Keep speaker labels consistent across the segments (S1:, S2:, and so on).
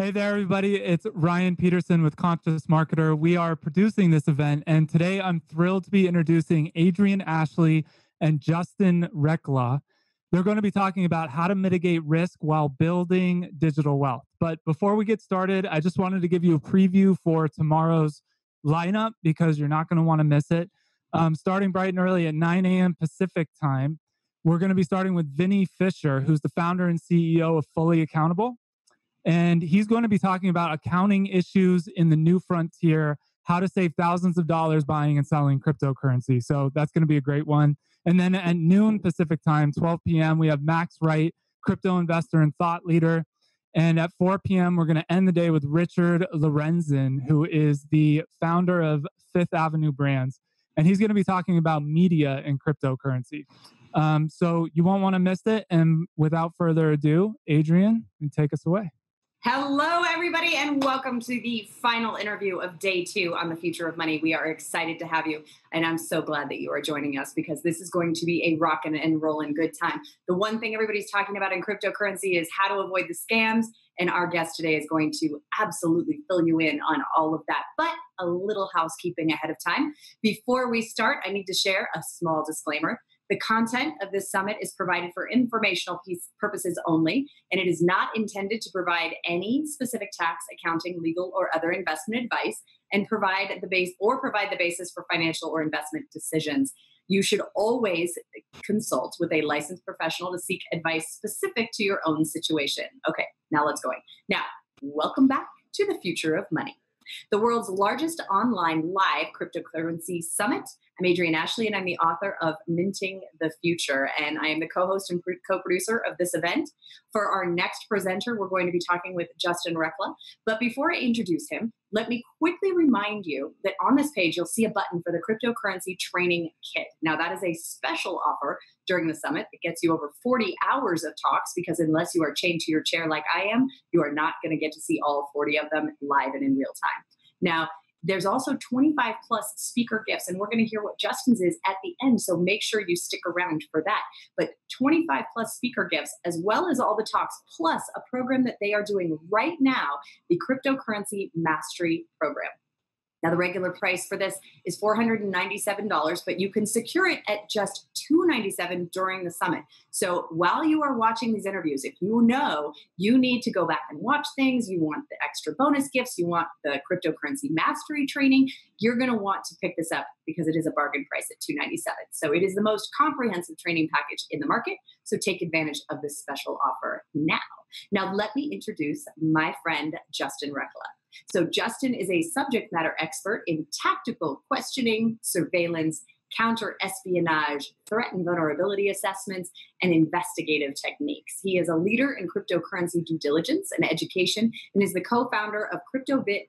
S1: Hey there, everybody. It's Ryan Peterson with Conscious Marketer. We are producing this event, and today I'm thrilled to be introducing Adrian Ashley and Justin Recla. They're going to be talking about how to mitigate risk while building digital wealth. But before we get started, I just wanted to give you a preview for tomorrow's lineup because you're not going to want to miss it. Starting bright and early at 9 a.m. Pacific time, we're going to be starting with Vinny Fisher, who's the founder and CEO of Fully Accountable. And he's going to be talking about accounting issues in the new frontier, how to save thousands of dollars buying and selling cryptocurrency. So that's going to be a great one. And then at noon Pacific time, 12 p.m., we have Max Wright, crypto investor and thought leader. And at 4 p.m., we're going to end the day with Richard Lorenzen, who is the founder of Fifth Avenue Brands. And he's going to be talking about media and cryptocurrency. So you won't want to miss it. And without further ado, Adrian, take us away.
S2: Hello, everybody, and welcome to the final interview of day 2 on the future of money. We are excited to have you, and I'm so glad that you are joining us because this is going to be a rockin' and rollin' good time. The one thing everybody's talking about in cryptocurrency is how to avoid the scams, and our guest today is going to absolutely fill you in on all of that. But a little housekeeping ahead of time. Before we start, I need to share a small disclaimer. The content of this summit is provided for informational purposes only, and it is not intended to provide any specific tax, accounting, legal, or other investment advice, and provide the basis for financial or investment decisions. You should always consult with a licensed professional to seek advice specific to your own situation. Okay, now let's go. Now, welcome back to the future of money, the world's largest online live cryptocurrency summit. I'm Adrian Ashley, and I'm the author of Minting the Future, and I am the co-host and co-producer of this event. For our next presenter, we're going to be talking with Justin Recla. But before I introduce him, let me quickly remind you that on this page, you'll see a button for the Cryptocurrency Training Kit. Now, that is a special offer during the summit. It gets you over 40 hours of talks because unless you are chained to your chair like I am, you are not going to get to see all 40 of them live and in real time. Now, there's also 25 plus speaker gifts, and we're going to hear what Justin's is at the end, so make sure you stick around for that. But 25 plus speaker gifts, as well as all the talks, plus a program that they are doing right now, the Cryptocurrency Mastery Program. Now, the regular price for this is $497, but you can secure it at just $297 during the summit. So while you are watching these interviews, if you know you need to go back and watch things, you want the extra bonus gifts, you want the cryptocurrency mastery training, you're going to want to pick this up because it is a bargain price at $297. So it is the most comprehensive training package in the market. So take advantage of this special offer now. Now, let me introduce my friend, Justin Recla. So Justin is a subject matter expert in tactical questioning, surveillance, counter-espionage, threat and vulnerability assessments, and investigative techniques. He is a leader in cryptocurrency due diligence and education and is the co-founder of CryptoBit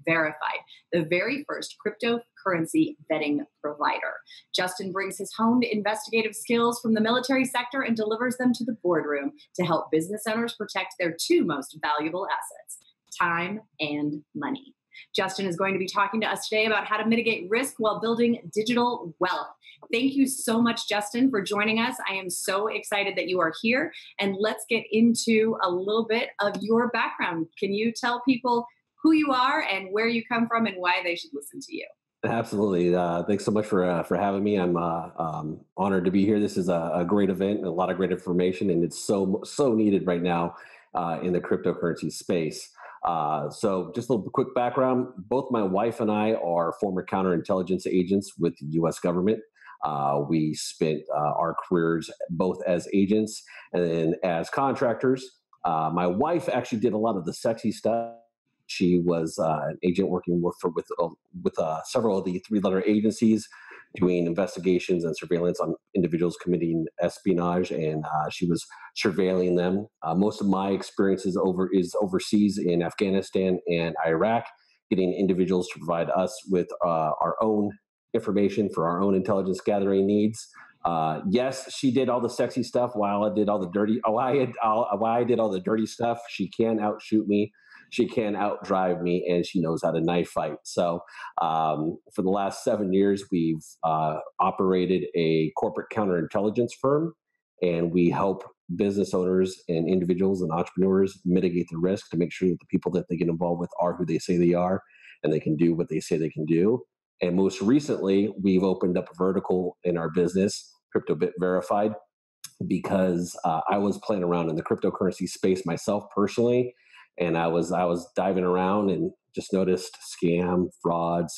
S2: Verified, the very first cryptocurrency vetting provider. Justin brings his honed investigative skills from the military sector and delivers them to the boardroom to help business owners protect their two most valuable assets: time and money. Justin is going to be talking to us today about how to mitigate risk while building digital wealth. Thank you so much, Justin, for joining us. I am so excited that you are here. And let's get into a little bit of your background. Can you tell people who you are and where you come from and why they should listen to you?
S3: Absolutely. Thanks so much for having me. I'm honored to be here. This is a great event and a lot of great information, and it's so needed right now in the cryptocurrency space. So just a little quick background. Both my wife and I are former counterintelligence agents with the U.S. government. We spent our careers both as agents and then as contractors. My wife actually did a lot of the sexy stuff. She was an agent working with several of the three-letter agencies, doing investigations and surveillance on individuals committing espionage, and she was surveilling them. Most of my experience is overseas in Afghanistan and Iraq, getting individuals to provide us with our own information for our own intelligence gathering needs. Yes, she did all the sexy stuff while I did all the dirty. While I did all the dirty stuff, she can outshoot me. She can outdrive me, and she knows how to knife fight. So for the last 7 years, we've operated a corporate counterintelligence firm, and we help business owners and individuals and entrepreneurs mitigate the risk to make sure that the people that they get involved with are who they say they are and they can do what they say they can do. And most recently, we've opened up a vertical in our business, CryptoBit Verified, because I was playing around in the cryptocurrency space myself personally, and I was diving around and just noticed scam, fraud,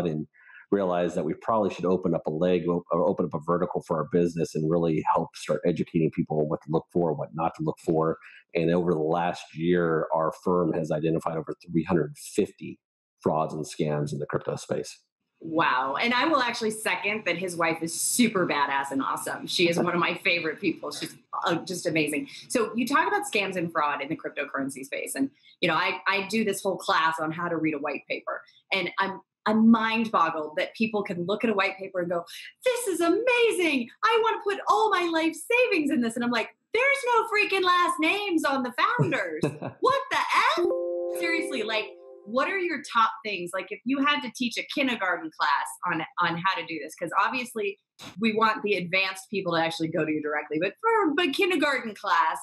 S3: and realized that we probably should open up open up a vertical for our business and really help start educating people on what to look for, what not to look for. And over the last year, our firm has identified over 350 frauds and scams in the crypto space.
S2: Wow. And I will actually second that his wife is super badass and awesome. She is one of my favorite people. She's just amazing. So you talk about scams and fraud in the cryptocurrency space. And, I do this whole class on how to read a white paper. And I'm mind boggled that people can look at a white paper and go, this is amazing. I want to put all my life savings in this. And I'm like, there's no freaking last names on the founders. What the F? Seriously, what are your top things? Like if you had to teach a kindergarten class on how to do this, because obviously we want the advanced people to actually go to you directly, but for a kindergarten class,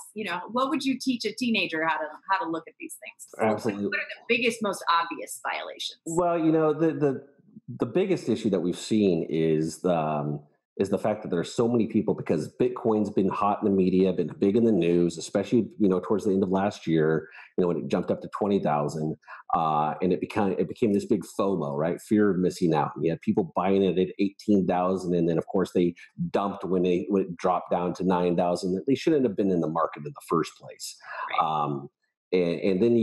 S2: what would you teach a teenager how to look at these things?
S3: Absolutely.
S2: What are the biggest, most obvious violations?
S3: Well, the biggest issue that we've seen is the fact that there are so many people, because Bitcoin's been hot in the media, been big in the news, especially towards the end of last year, when it jumped up to 20,000, and it became this big FOMO, right? Fear of missing out. You had people buying it at 18,000, and then of course they dumped when it dropped down to 9,000. They shouldn't have been in the market in the first place.
S2: Right.
S3: And then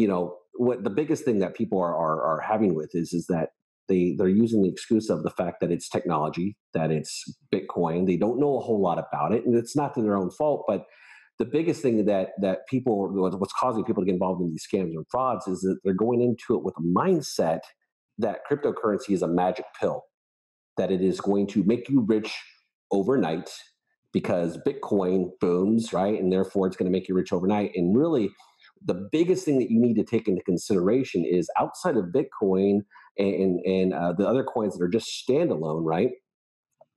S3: what the biggest thing that people are having with is that they're using the excuse of the fact that it's technology, that it's Bitcoin. They don't know a whole lot about it, and it's not to their own fault. But the biggest thing that what's causing people to get involved in these scams and frauds is that they're going into it with a mindset that cryptocurrency is a magic pill, that it is going to make you rich overnight because Bitcoin booms, right? And therefore it's going to make you rich overnight. And really, the biggest thing that you need to take into consideration is outside of Bitcoin and the other coins that are just standalone, right?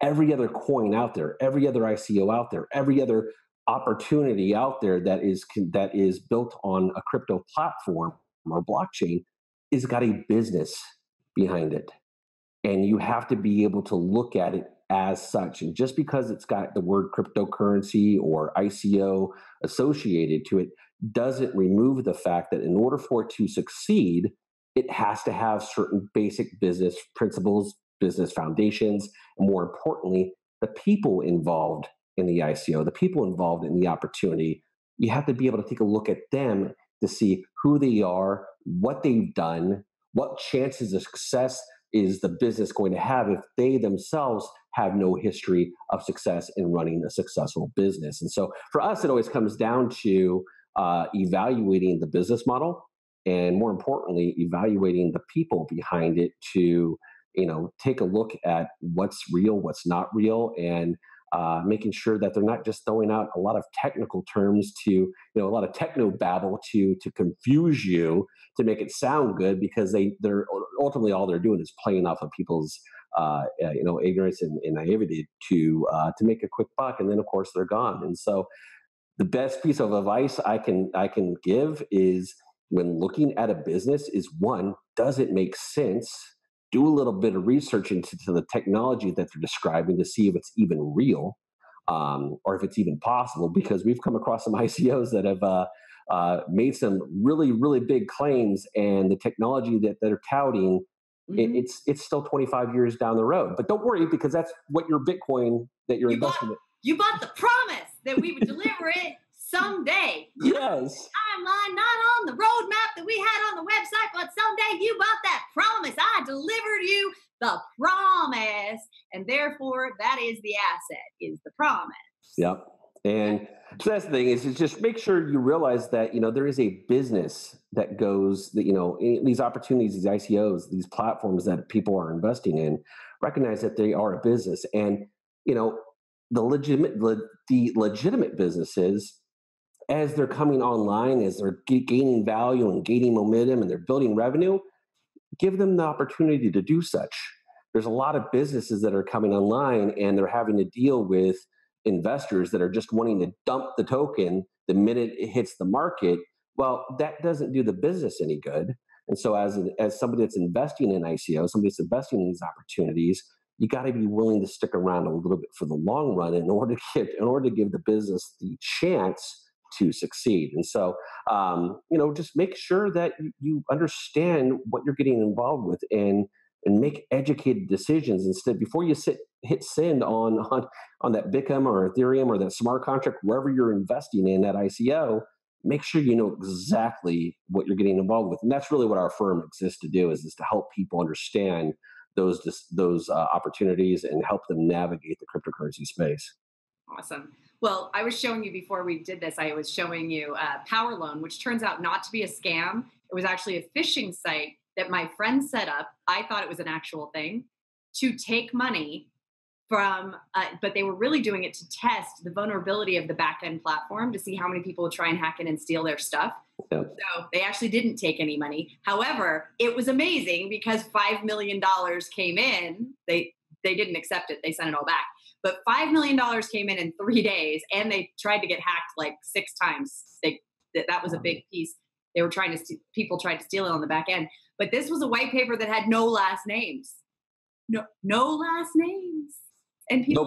S3: Every other coin out there, every other ICO out there, every other opportunity out there that is built on a crypto platform or blockchain is got a business behind it. And you have to be able to look at it as such. And just because it's got the word cryptocurrency or ICO associated to it doesn't remove the fact that in order for it to succeed, it has to have certain basic business principles, business foundations, and more importantly, the people involved in the ICO, the people involved in the opportunity. You have to be able to take a look at them to see who they are, what they've done, what chances of success is the business going to have if they themselves have no history of success in running a successful business. And so for us, it always comes down to evaluating the business model, and more importantly, evaluating the people behind it to, take a look at what's real, what's not real, and making sure that they're not just throwing out a lot of technical terms to, a lot of techno babble to confuse you to make it sound good, because they're ultimately all they're doing is playing off of people's ignorance and naivety to make a quick buck, and then of course they're gone. And so the best piece of advice I can give is, when looking at a business, is one, does it make sense? Do a little bit of research into the technology that they're describing to see if it's even real, or if it's even possible, because we've come across some ICOs that have made some really, really big claims, and the technology that they're touting, it's still 25 years down the road. But don't worry, because that's what your Bitcoin that you're investing in.
S2: You bought the promise that we would deliver it someday.
S3: Yes.
S2: Timeline, not on the roadmap that we had on the website, but someday you bought that promise. I delivered you the promise. And therefore, that is the asset, is the promise.
S3: Yep. And so that's the thing, is just make sure you realize that, there is a business that goes, that, in these opportunities, these ICOs, these platforms that people are investing in, recognize that they are a business. And, the legitimate businesses, as they're coming online, as they're gaining value and gaining momentum and they're building revenue, give them the opportunity to do such. There's a lot of businesses that are coming online and they're having to deal with investors that are just wanting to dump the token the minute it hits the market, well, that doesn't do the business any good. And so, as somebody that's investing in ICO, somebody that's investing in these opportunities, you got to be willing to stick around a little bit for the long run in order to give the business the chance to succeed. And so, just make sure that you understand what you're getting involved with, and make educated decisions instead before you hit send on that Bitcoin or Ethereum or that smart contract, wherever you're investing in that ICO. Make sure you know exactly what you're getting involved with, and that's really what our firm exists to do: is to help people understand those opportunities and help them navigate the cryptocurrency space.
S2: Awesome. Well, I was showing you before we did this, I was showing you Power Loan, which turns out not to be a scam. It was actually a phishing site that my friend set up. I thought it was an actual thing to take money from, but they were really doing it to test the vulnerability of the back end platform to see how many people would try and hack in and steal their stuff.
S3: Yep.
S2: So they actually didn't take any money. However, it was amazing because $5 million came in. They didn't accept it. They sent it all back. But $5 million came in 3 days, and they tried to get hacked like 6 times. That was a big piece. They were people tried to steal it on the back end. But this was a white paper that had no last names. No last names. And people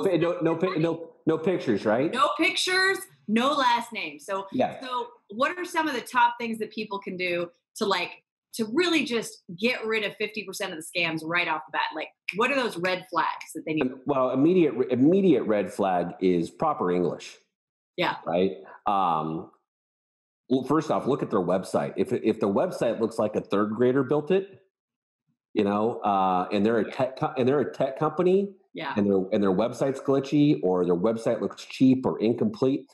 S3: no pictures, right?
S2: No pictures, no last name. So
S3: yeah.
S2: So what are some of the top things that people can do to really just get rid of 50% of the scams right off the bat? Like, what are those red flags that they need?
S3: Well, immediate red flag is proper English.
S2: Yeah.
S3: Right. Well, first off, look at their website. If the website looks like a third grader built it, and they're a tech company,
S2: yeah,
S3: and their website's glitchy, or their website looks cheap or incomplete,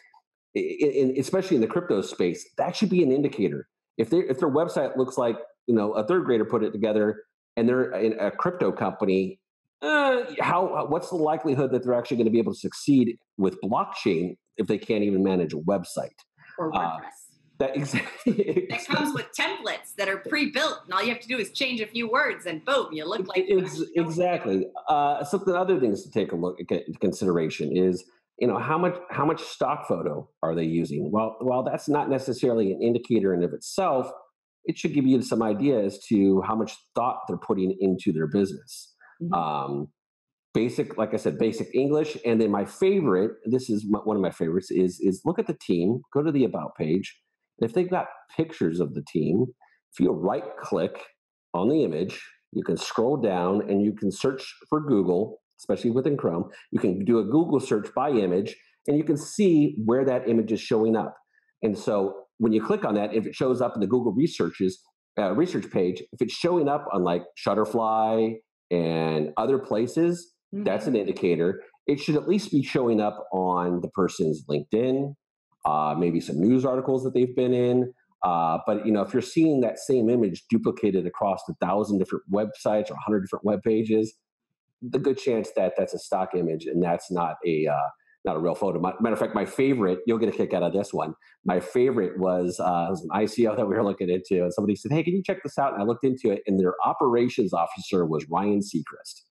S3: especially in the crypto space, that should be an indicator. If their website looks like a third grader put it together, and they're a crypto company, what's the likelihood that they're actually going to be able to succeed with blockchain if they can't even manage a website
S2: or WordPress? That comes with templates that are pre-built, and all you have to do is change a few words, and boom, you look like
S3: exactly. Something other things to take a look at consideration is how much stock photo are they using? Well, while that's not necessarily an indicator in of itself, it should give you some idea as to how much thought they're putting into their business. Mm-hmm. Like I said, basic English, and then my favorite. This is one of my favorites. Is look at the team. Go to the about page. And if they've got pictures of the team, if you right click on the image, you can scroll down and you can search for Google, especially within Chrome. You can do a Google search by image, and you can see where that image is showing up. And so when you click on that, if it shows up in the Google research page, if it's showing up on like Shutterfly and other places, mm-hmm. that's an indicator. It should at least be showing up on the person's LinkedIn, maybe some news articles that they've been in. But if you're seeing that same image duplicated across 1,000 different websites or 100 different web pages, the good chance that that's a stock image and that's not a real photo. Matter of fact, my favorite, you'll get a kick out of this one. My favorite was an ICO that we were looking into, and somebody said, "Hey, can you check this out?" And I looked into it, and their operations officer was Ryan Seacrest.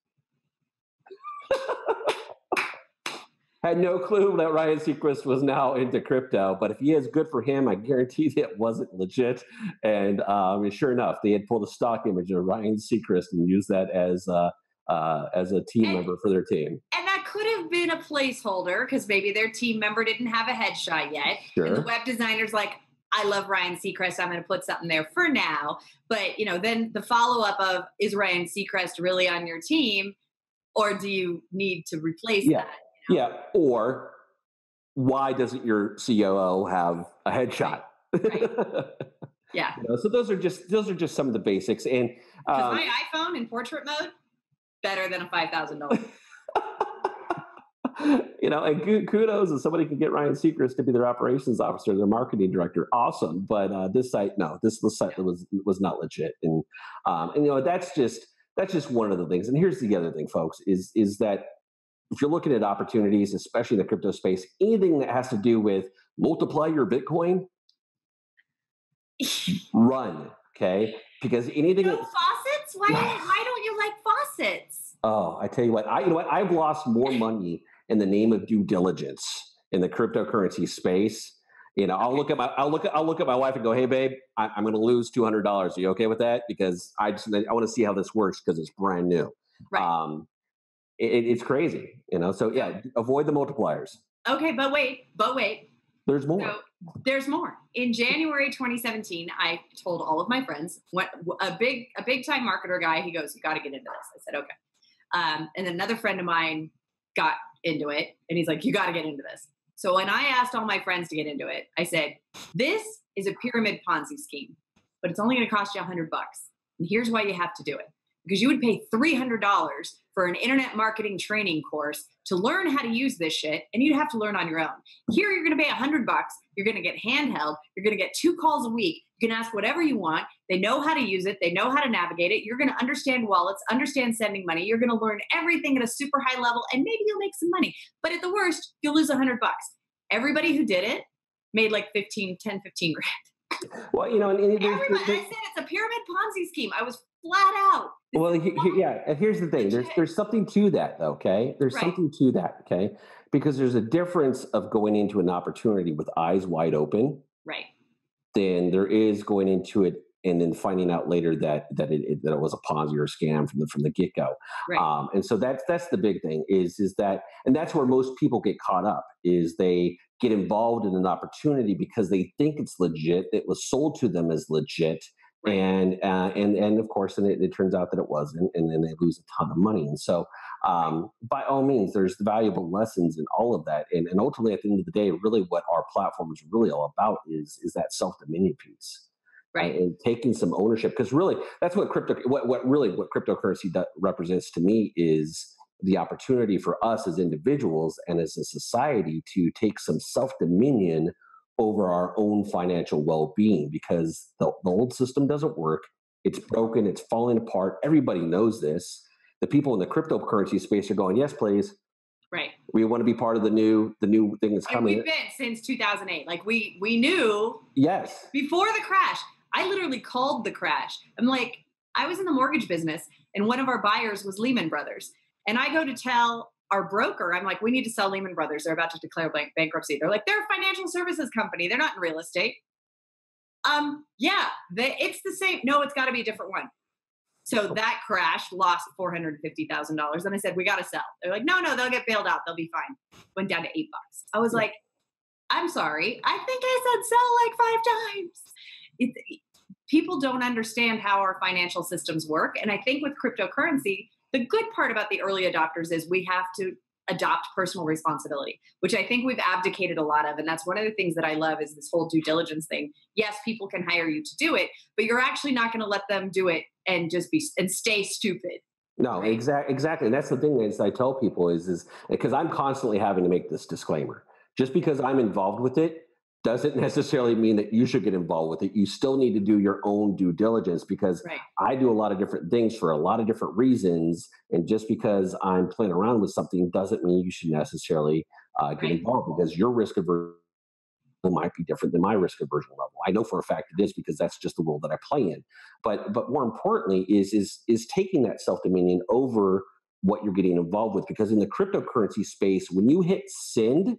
S3: Had no clue that Ryan Seacrest was now into crypto, but if he is, good for him. I guarantee that it wasn't legit. And sure enough, they had pulled a stock image of Ryan Seacrest and used that as a team member for their team.
S2: And that could have been a placeholder because maybe their team member didn't have a headshot yet.
S3: Sure.
S2: And the web designer's like, I love Ryan Seacrest. I'm going to put something there for now. But, then the follow-up of, is Ryan Seacrest really on your team? Or do you need to replace that?
S3: Yeah, or why doesn't your COO have a headshot?
S2: Right. Yeah.
S3: So those are just some of the basics. And
S2: my iPhone in portrait mode, better than a $5,000.
S3: And kudos if somebody can get Ryan Seacrest to be their operations officer, their marketing director. Awesome. But this site was not legit. And that's just one of the things. And here's the other thing, folks, is that if you're looking at opportunities, especially in the crypto space, anything that has to do with multiply your Bitcoin, run, okay? Because anything.
S2: Faucets? Why don't you like faucets?
S3: Oh, I tell you what, I've lost more money in the name of due diligence in the cryptocurrency space. I'll look at my wife and go, "Hey, babe, I'm going to lose $200. Are you okay with that? Because I want to see how this works because it's brand new."
S2: Right.
S3: It's crazy, So yeah, avoid the multipliers.
S2: Okay, but wait.
S3: There's more.
S2: So there's more. In January 2017, I told all of my friends, a big time marketer guy, he goes, "You got to get into this." I said, "Okay." And another friend of mine got into it, and he's like, "You got to get into this." So when I asked all my friends to get into it, I said, "This is a pyramid Ponzi scheme, but it's only going to cost you $100. And here's why you have to do it. Because you would pay $300 for an internet marketing training course to learn how to use this shit, and you'd have to learn on your own. Here, you're going to pay $100. You're going to get handheld. You're going to get 2 calls a week. You can ask whatever you want. They know how to use it. They know how to navigate it. You're going to understand wallets, understand sending money. You're going to learn everything at a super high level, and maybe you'll make some money. But at the worst, you'll lose $100. Everybody who did it made like 15 grand.
S3: Well,
S2: Everybody, I said it's a pyramid Ponzi scheme. I was flat out.
S3: Well, and here's the thing. There's something to that, though, okay? There's something to that, okay? Because there's a difference of going into an opportunity with eyes wide open,
S2: right?
S3: Than there is going into it and then finding out later that it was a Ponzi or a scam from the get go.
S2: Right.
S3: And so that's the big thing is that, and that's where most people get caught up is they get involved in an opportunity because they think it's legit. It was sold to them as legit. Right. And of course, and it turns out that it wasn't, and then they lose a ton of money. And so, by all means, there's valuable lessons in all of that. And ultimately, at the end of the day, really, what our platform is really all about is that self-dominion piece,
S2: right?
S3: And taking some ownership, because really, that's what cryptocurrency represents to me is the opportunity for us as individuals and as a society to take some self-dominion over our own financial well-being, because the old system doesn't work. It's broken. It's falling apart. Everybody knows this. The people in the cryptocurrency space are going, "Yes, please.
S2: Right.
S3: We want to be part of the new thing that's coming."
S2: We've been since 2008. Like we knew.
S3: Yes.
S2: Before the crash, I literally called the crash. I'm like, I was in the mortgage business, and one of our buyers was Lehman Brothers, and I go to tell our broker, I'm like, "We need to sell Lehman Brothers. They're about to declare bankruptcy." They're like, "They're a financial services company. They're not in real estate." Yeah, it's the same. No, it's got to be a different one. So that crash lost $450,000. And I said, "We got to sell." They're like, no, they'll get bailed out. They'll be fine. Went down to $8. I was like, "I'm sorry. I think I said sell like 5 times." People don't understand how our financial systems work. And I think with cryptocurrency, the good part about the early adopters is we have to adopt personal responsibility, which I think we've abdicated a lot of. And that's one of the things that I love is this whole due diligence thing. Yes, people can hire you to do it, but you're actually not going to let them do it and stay stupid.
S3: No, right? Exactly. And that's the thing is I tell people is because I'm constantly having to make this disclaimer. Just because I'm involved with it doesn't necessarily mean that you should get involved with it. You still need to do your own due diligence, because I do a lot of different things for a lot of different reasons. And just because I'm playing around with something doesn't mean you should necessarily get involved, because your risk aversion might be different than my risk aversion level. I know for a fact it is, because that's just the world that I play in. But more importantly is taking that self-dominion over what you're getting involved with, because in the cryptocurrency space, when you hit send,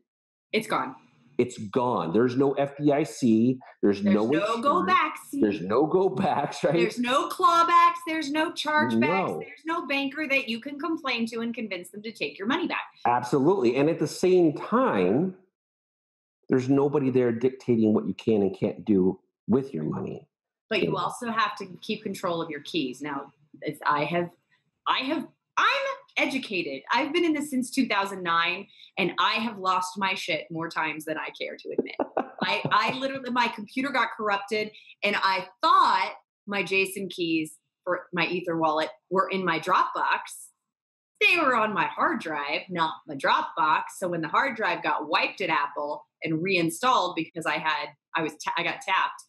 S2: it's gone.
S3: It's gone. There's no FDIC. There's no
S2: go backs.
S3: There's no go backs, right?
S2: There's no clawbacks. There's no chargebacks. There's no banker that you can complain to and convince them to take your money back.
S3: Absolutely. And at the same time, there's nobody there dictating what you can and can't do with your money.
S2: But you also have to keep control of your keys. Now, I'm educated. I've been in this since 2009, and I have lost my shit more times than I care to admit. I literally, my computer got corrupted, and I thought my JSON keys for my Ether wallet were in my Dropbox. They were on my hard drive, not my Dropbox. So when the hard drive got wiped at Apple and reinstalled because I got tapped,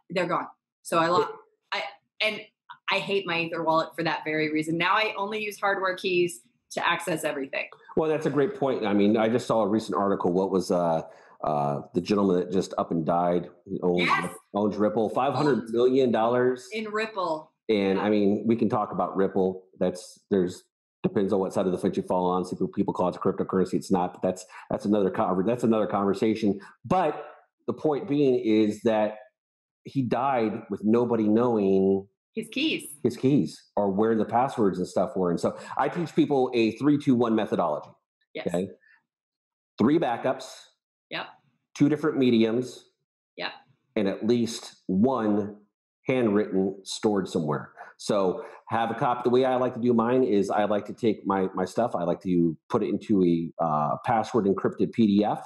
S2: they're gone. So I hate my Ether wallet for that very reason. Now I only use hardware keys to access everything.
S3: Well, that's a great point. I mean, I just saw a recent article. What was the gentleman that just up and died? Owns Ripple, $500 million
S2: in Ripple.
S3: And I mean, we can talk about Ripple. There's Depends on what side of the fence you fall on. Some people call it a cryptocurrency. It's not. But that's another conversation. But the point being is that he died with nobody knowing his keys or where the passwords and stuff were. And so I teach people a 3-2-1 methodology.
S2: Yes.
S3: Okay. 3 backups.
S2: Yep.
S3: 2 different mediums.
S2: Yep.
S3: And at least 1 handwritten stored somewhere. So have a copy. The way I like to do mine is I like to take my stuff. I like to put it into a password encrypted PDF.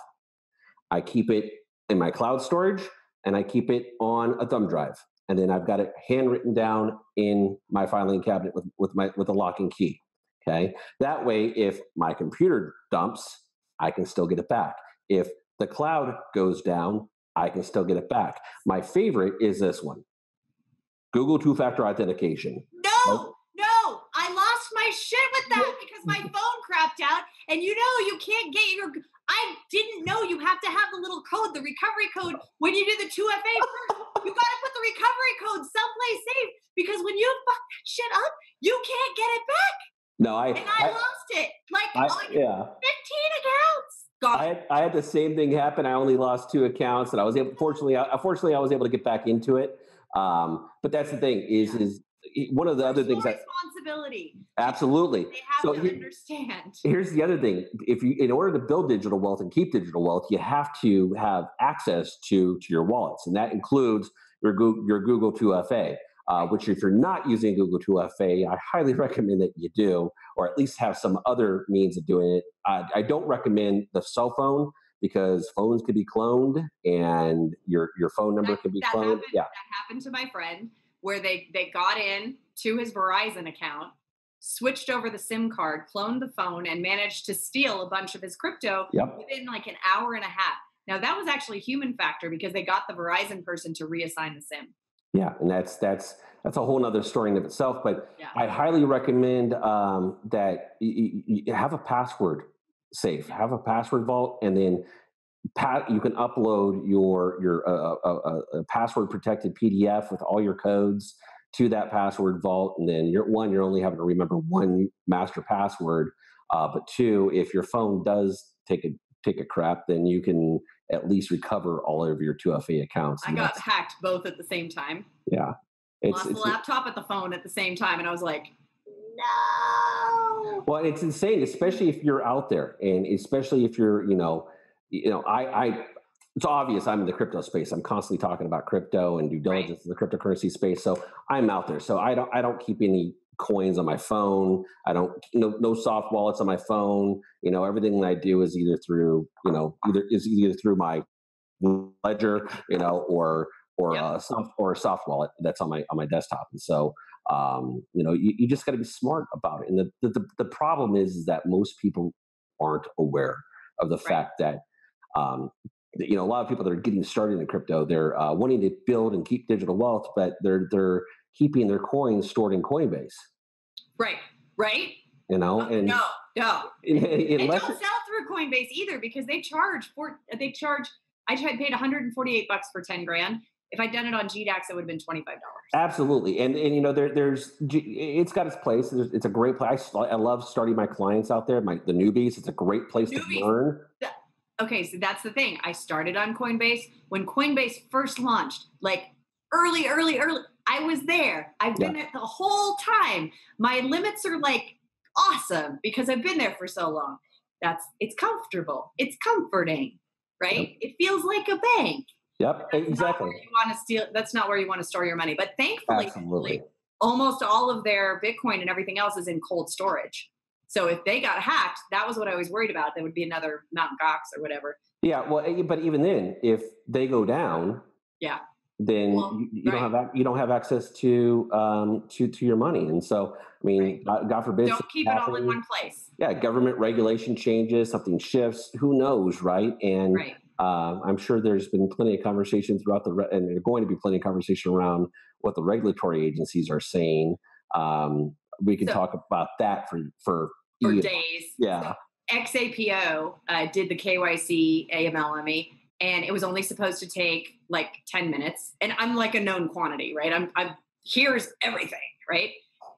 S3: I keep it in my cloud storage, and I keep it on a thumb drive. And then I've got it handwritten down in my filing cabinet with a lock and key. Okay. That way, if my computer dumps, I can still get it back. If the cloud goes down, I can still get it back. My favorite is this one. Google two-factor authentication.
S2: No, I lost my shit with that because my phone crapped out. And you can't get I didn't know you have to have the little code, the recovery code, when you do the 2FA first. You got to put the recovery code someplace safe because when you fuck that shit up, you can't get it back.
S3: No,
S2: I lost it. 15 accounts. Gone.
S3: I had the same thing happen. I only lost 2 accounts, and I was able. Unfortunately, I was able to get back into it. But that's the thing is one of the other things that
S2: responsibility.
S3: Absolutely.
S2: They have to understand.
S3: Here's the other thing: in order to build digital wealth and keep digital wealth, you have to have access to your wallets, and that includes your Google 2FA. Which, if you're not using Google 2FA, I highly recommend that you do, or at least have some other means of doing it. I don't recommend the cell phone because phones could be cloned and your phone number could be cloned.
S2: That happened to my friend where they got in to his Verizon account, switched over the SIM card, cloned the phone, and managed to steal a bunch of his crypto within like an hour and a half. Now that was actually a human factor because they got the Verizon person to reassign the SIM.
S3: Yeah, and that's a whole nother story in of itself. But I highly recommend that you have a password safe, have a password vault, and then you can upload your password protected PDF with all your codes to that password vault. And then you're only having to remember 1 master password, but 2, if your phone does take a crap, then you can at least recover all of your 2FA accounts.
S2: I got hacked both at the same time.
S3: Yeah.
S2: Lost the laptop at the phone at the same time. And I was like, no.
S3: Well, it's insane, especially if you're out there, and especially if you're, it's obvious I'm in the crypto space. I'm constantly talking about crypto and due diligence in the cryptocurrency space. So I'm out there. So I don't keep any coins on my phone. I don't, no soft wallets on my phone. Everything that I do is either through, either through my ledger, or a soft wallet that's on my desktop. And so, you just got to be smart about it. And the problem is that most people aren't aware of the fact that, a lot of people that are getting started in crypto, they're wanting to build and keep digital wealth, but they're keeping their coins stored in Coinbase.
S2: Right.
S3: And
S2: no. And
S3: unless
S2: don't sell through Coinbase either because they charge. I paid $148 for 10 grand. If I'd done it on GDAX, it would have been $25.
S3: Absolutely, and there's it's got its place. It's a great place. I love starting my clients out there, the newbies. It's a great place to learn.
S2: Okay, so that's the thing. I started on Coinbase when Coinbase first launched, like early. I was there. I've been there the whole time. My limits are like awesome because I've been there for so long. It's comfortable. It's comforting, right?
S3: Yep.
S2: It feels like a bank.
S3: Yep, exactly.
S2: That's not where you want to store your money. But thankfully, almost all of their Bitcoin and everything else is in cold storage. So if they got hacked, that was what I was worried about. There would be another Mt. Gox or whatever.
S3: Yeah, well, but even then, if they go down, then you don't have access to your money. And so, I mean, God forbid,
S2: don't keep it all in one place.
S3: Yeah, government regulation changes, something shifts. Who knows, right? And I'm sure there's been plenty of conversation throughout and there's going to be plenty of conversation around what the regulatory agencies are saying. We can talk about that for
S2: days.
S3: Yeah.
S2: So XAPO did the KYC AML and it was only supposed to take like 10 minutes. And I'm like a known quantity, right? I'm here's everything, right?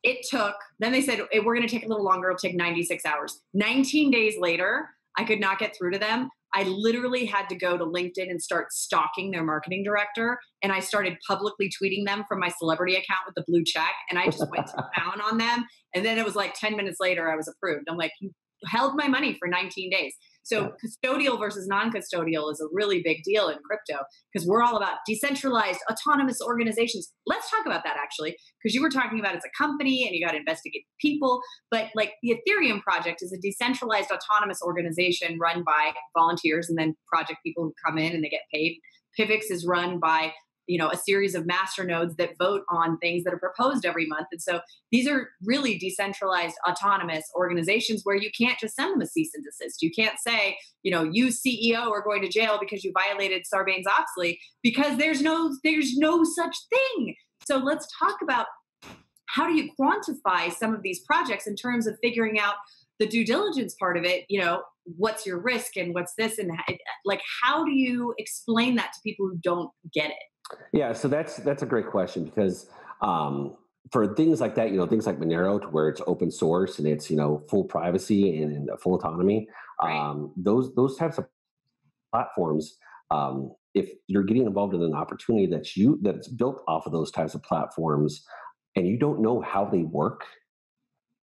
S2: Then they said, "Hey, we're going to take a little longer. It'll take 96 hours. 19 days later, I could not get through to them. I literally had to go to LinkedIn and start stalking their marketing director. And I started publicly tweeting them from my celebrity account with the blue check. And I just went to town on them. And then it was like 10 minutes later, I was approved. I'm like, you held my money for 19 days. So custodial versus non-custodial is a really big deal in crypto because we're all about decentralized autonomous organizations. Let's talk about that actually, because you were talking about it's a company and you got to investigate people, but like the Ethereum project is a decentralized autonomous organization run by volunteers and then project people who come in and they get paid. Pivx is run by a series of master nodes that vote on things that are proposed every month. And so these are really decentralized autonomous organizations where you can't just send them a cease and desist. You can't say, you CEO are going to jail because you violated Sarbanes-Oxley, because there's no such thing. So let's talk about how do you quantify some of these projects in terms of figuring out the due diligence part of it, what's your risk and what's this, and like, how do you explain that to people who don't get it?
S3: Yeah, so that's a great question because for things like that, things like Monero, to where it's open source and it's full privacy and full autonomy,
S2: Right.
S3: those types of platforms, if you're getting involved in an opportunity that's built off of those types of platforms, and you don't know how they work,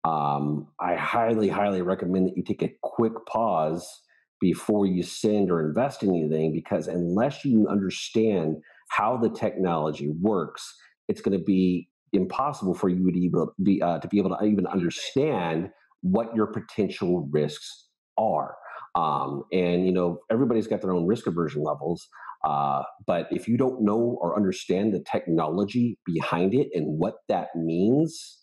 S3: I highly, highly recommend that you take a quick pause before you send or invest in anything, because unless you understand how the technology works, it's going to be impossible for you to be able to even understand what your potential risks are. And everybody's got their own risk aversion levels, but if you don't know or understand the technology behind it and what that means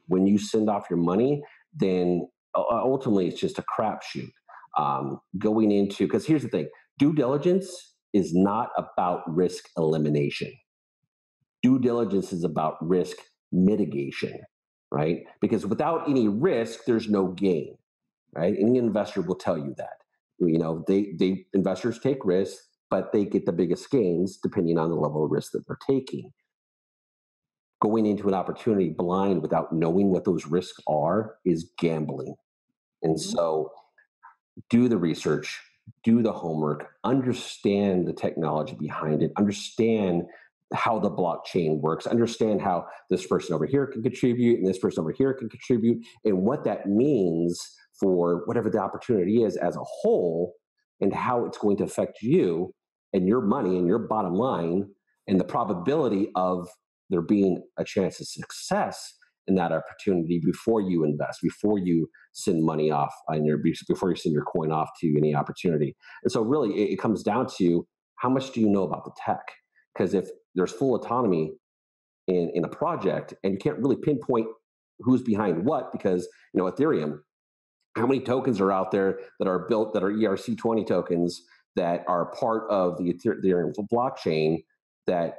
S3: when you send off your money, then ultimately it's just a crapshoot. Going into, because here's the thing, due diligence is not about risk elimination. Due diligence is about risk mitigation, right? Because without any risk, there's no gain, right? Any investor will tell you that. Investors take risks, but they get the biggest gains depending on the level of risk that they're taking. Going into an opportunity blind without knowing what those risks are is gambling. And so do the research, do the homework, understand the technology behind it, understand how the blockchain works, understand how this person over here can contribute and this person over here can contribute, and what that means for whatever the opportunity is as a whole, and how it's going to affect you and your money and your bottom line, and the probability of there being a chance of success in that opportunity before you invest, before you send money off before you send your coin off to any opportunity. And so really it comes down to how much do you know about the tech? Because if there's full autonomy in a project and you can't really pinpoint who's behind what, because Ethereum, how many tokens are out there that are built that are ERC20 tokens that are part of the Ethereum blockchain that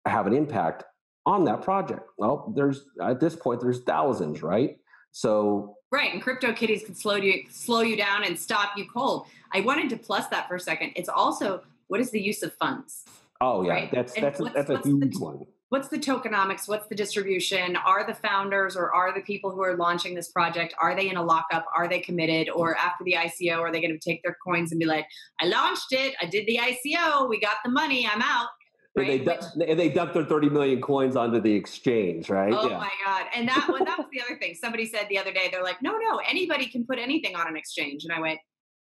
S3: have an impact on that project? Well, at this point there's thousands, right? So
S2: right, and CryptoKitties can slow you down and stop you cold. I wanted to plus that for a second. It's also, what is the use of funds?
S3: Oh yeah,
S2: right?
S3: that's a huge one.
S2: What's the tokenomics? What's the distribution? Are the founders or are the people who are launching this project, are they in a lockup? Are they committed? Or after the ICO, are they going to take their coins and be like, I launched it, I did the ICO, we got the money, I'm out. Right?
S3: And they dumped their 30 million coins onto the exchange, right?
S2: Oh my God. And that was the other thing. Somebody said the other day, they're like, no, anybody can put anything on an exchange. And I went,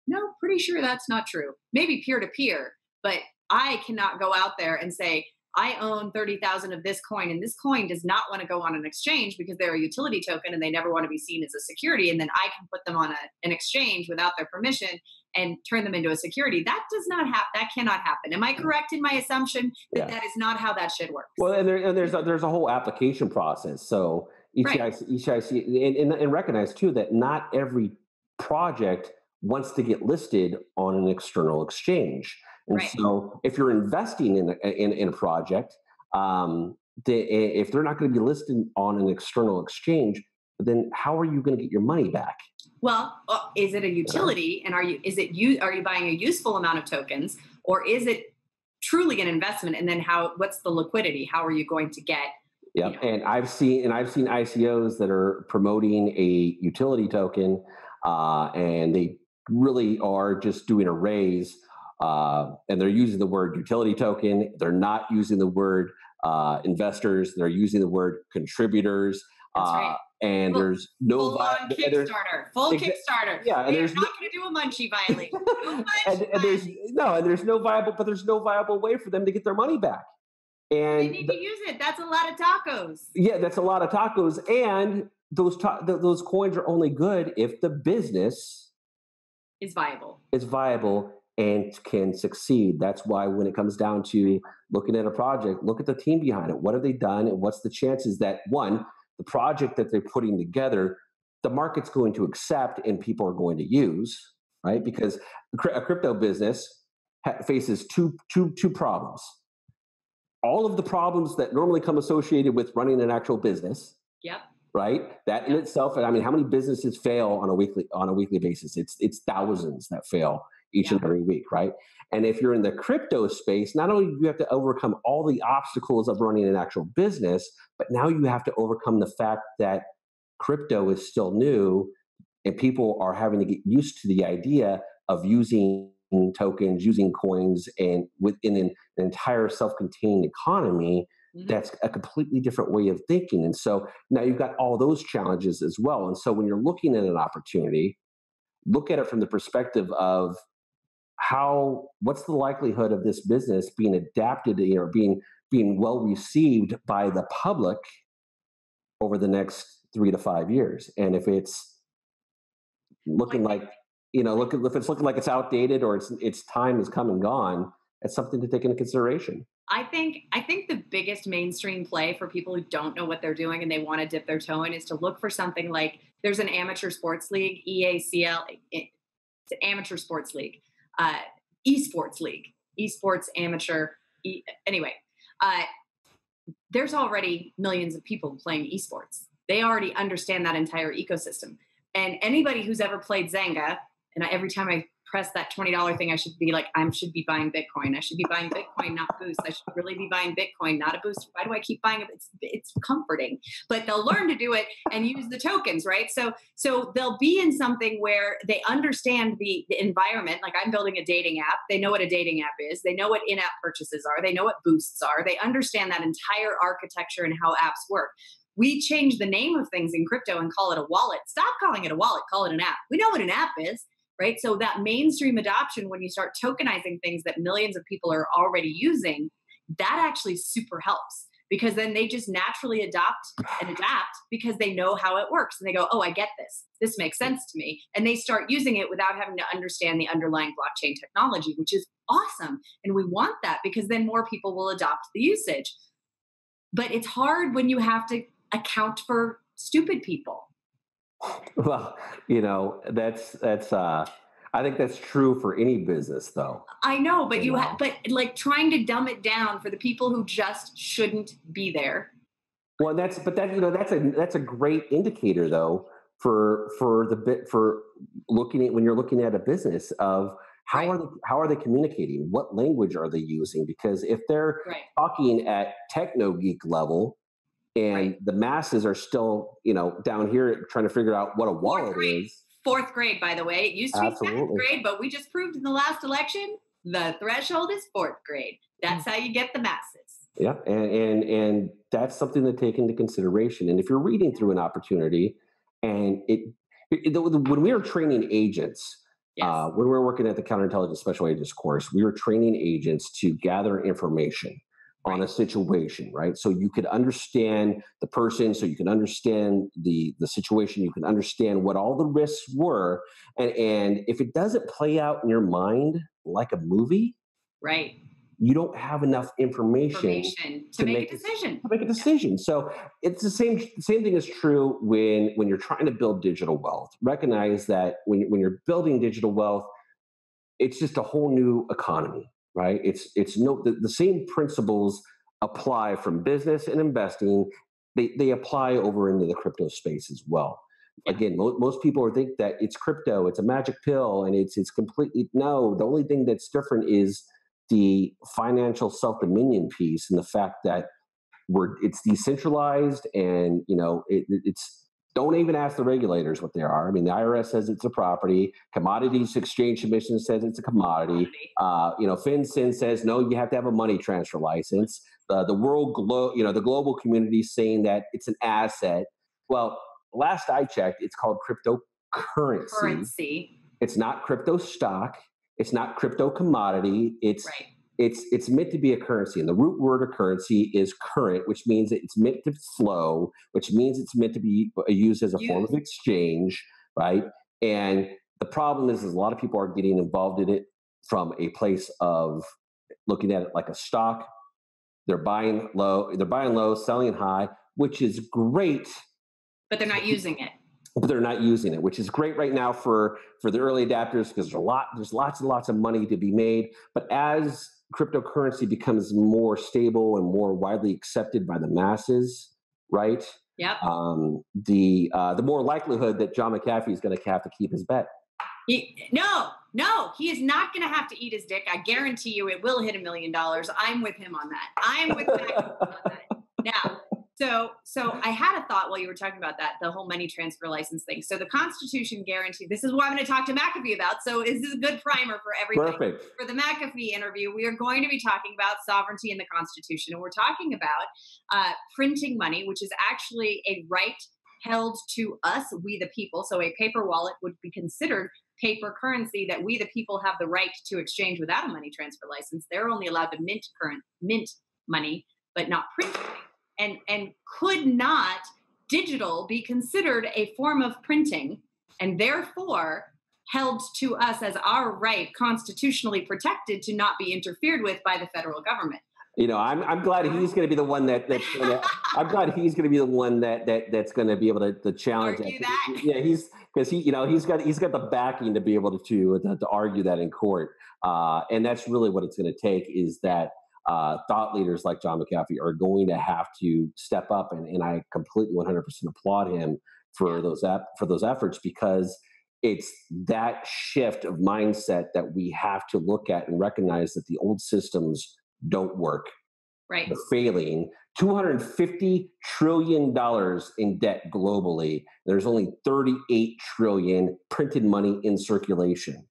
S2: no, pretty sure that's not true. Maybe peer-to-peer, but I cannot go out there and say, I own 30,000 of this coin, and this coin does not want to go on an exchange because they're a utility token and they never want to be seen as a security. And then I can put them on an exchange without their permission and turn them into a security. That does not happen. That cannot happen. Am I correct in my assumption that that is not how that shit works?
S3: Well, and there's a whole application process. So each IC, and recognize too that not every project wants to get listed on an external exchange. And so if you're investing in a project, if they're not going to be listed on an external exchange, then how are you going to get your money back?
S2: Well, is it a utility, and are you buying a useful amount of tokens, or is it truly an investment? And then what's the liquidity? How are you going to get
S3: Yep. And I've seen ICOs that are promoting a utility token, and they really are just doing a raise, and they're using the word utility token. They're not using the word investors. They're using the word contributors.
S2: That's right.
S3: And there's no
S2: full-on Kickstarter, full Kickstarter.
S3: Yeah, and
S2: they're
S3: there's
S2: not going to do a munchie violation. No
S3: and there's no viable way for them to get their money back. And
S2: they need to use it. That's a lot of tacos.
S3: Yeah, that's a lot of tacos, and those coins are only good if the business
S2: is viable.
S3: And can succeed. That's why when it comes down to looking at a project, look at the team behind it. What have they done, and what's the chances that one, the project that they're putting together, the market's going to accept and people are going to use, right? Because a crypto business faces two problems. All of the problems that normally come associated with running an actual business.
S2: Yep.
S3: Right. That in itself, I mean, how many businesses fail on a weekly basis? It's thousands that fail each and every week, right? And if you're in the crypto space, not only do you have to overcome all the obstacles of running an actual business, but now you have to overcome the fact that crypto is still new and people are having to get used to the idea of using tokens, using coins, and within an entire self-contained economy. That's a completely different way of thinking. And so now you've got all those challenges as well. And so when you're looking at an opportunity, look at it from the perspective of what's the likelihood of this business being adapted or being well received by the public over the next 3 to 5 years. And if it's looking like, if it's looking like it's outdated or its time has come and gone, that's something to take into consideration.
S2: I think the biggest mainstream play for people who don't know what they're doing and they want to dip their toe in is to look for something like there's an amateur sports league, EACL, it's an amateur sports league, esports league, esports amateur. Anyway, there's already millions of people playing esports. They already understand that entire ecosystem. And anybody who's ever played Zanga, and every time I press that $20 thing, I should be like, I should be buying Bitcoin. I should be buying Bitcoin, not Boost. I should really be buying Bitcoin, not a Boost. Why do I keep buying it? It's comforting, but they'll learn to do it and use the tokens, right? So they'll be in something where they understand the environment. Like I'm building a dating app. They know what a dating app is. They know what in-app purchases are. They know what boosts are. They understand that entire architecture and how apps work. We change the name of things in crypto and call it a wallet. Stop calling it a wallet. Call it an app. We know what an app is. Right? So that mainstream adoption, when you start tokenizing things that millions of people are already using, that actually super helps because then they just naturally adopt and adapt because they know how it works. And they go, oh, I get this. This makes sense to me. And they start using it without having to understand the underlying blockchain technology, which is awesome. And we want that because then more people will adopt the usage. But it's hard when you have to account for stupid people.
S3: Well, that's I think that's true for any business, though.
S2: I know, but but like trying to dumb it down for the people who just shouldn't be there.
S3: Well, that's a great indicator, though, for looking at when you're looking at a business of how are they communicating? What language are they using? Because if they're talking at techno geek level, and the masses are still, down here trying to figure out what a wallet is.
S2: Fourth grade, by the way. It used to be seventh grade, but we just proved in the last election, the threshold is fourth grade. That's how you get the masses.
S3: Yeah, and that's something to take into consideration. And if you're reading through an opportunity, and when we were training agents, when we were working at the Counterintelligence Special Agents course, we were training agents to gather information on a situation, right? So you could understand the person, so you can understand the situation, you can understand what all the risks were. And if it doesn't play out in your mind like a movie,
S2: right,
S3: you don't have enough information
S2: to make a decision.
S3: So it's the same thing is true when you're trying to build digital wealth. Recognize that when you're building digital wealth, it's just a whole new economy. Right? The same principles apply from business and investing. They apply over into the crypto space as well. Yeah. Again, most people think that it's crypto, it's a magic pill, and it's completely no. The only thing that's different is the financial self-dominion piece and the fact that it's decentralized, and it's don't even ask the regulators what they are. I mean, the IRS says it's a property. Commodities Exchange Commission says it's a commodity. FinCEN says no, you have to have a money transfer license. The the global community is saying that it's an asset. Well, last I checked, it's called cryptocurrency. It's not crypto stock. It's not crypto commodity. It's meant to be a currency, and the root word of currency is current, which means that it's meant to flow, which means it's meant to be used as a form of exchange, right? And the problem is a lot of people are getting involved in it from a place of looking at it like a stock. They're buying low, selling high, which is great,
S2: but they're not using it.
S3: Which is great right now for the early adapters, because there's lots and lots of money to be made. But as cryptocurrency becomes more stable and more widely accepted by the masses, right?
S2: Yep.
S3: The more likelihood that John McAfee is going to have to keep his bet.
S2: No, he is not going to have to eat his dick. I guarantee you it will hit $1 million. I'm with him on that. I'm with McAfee on that. Now, so I had a thought while you were talking about that, the whole money transfer license thing. So the Constitution guarantees, this is what I'm going to talk to McAfee about. So this is a good primer for everybody.
S3: Perfect.
S2: For the McAfee interview, we are going to be talking about sovereignty in the Constitution. And we're talking about printing money, which is actually a right held to us, we the people. So a paper wallet would be considered paper currency that we the people have the right to exchange without a money transfer license. They're only allowed to mint money, but not print money. And could not digital be considered a form of printing, and therefore held to us as our right, constitutionally protected, to not be interfered with by the federal government?
S3: I'm glad he's going to be the one that's going to be able to challenge
S2: that.
S3: Yeah, he's got the backing to be able to argue that in court, and that's really what it's going to take, is that thought leaders like John McAfee are going to have to step up, and I completely 100% applaud him for those efforts, because it's that shift of mindset that we have to look at and recognize that the old systems don't work.
S2: Right.
S3: They're failing. $250 trillion in debt globally. There's only 38 trillion printed money in circulation.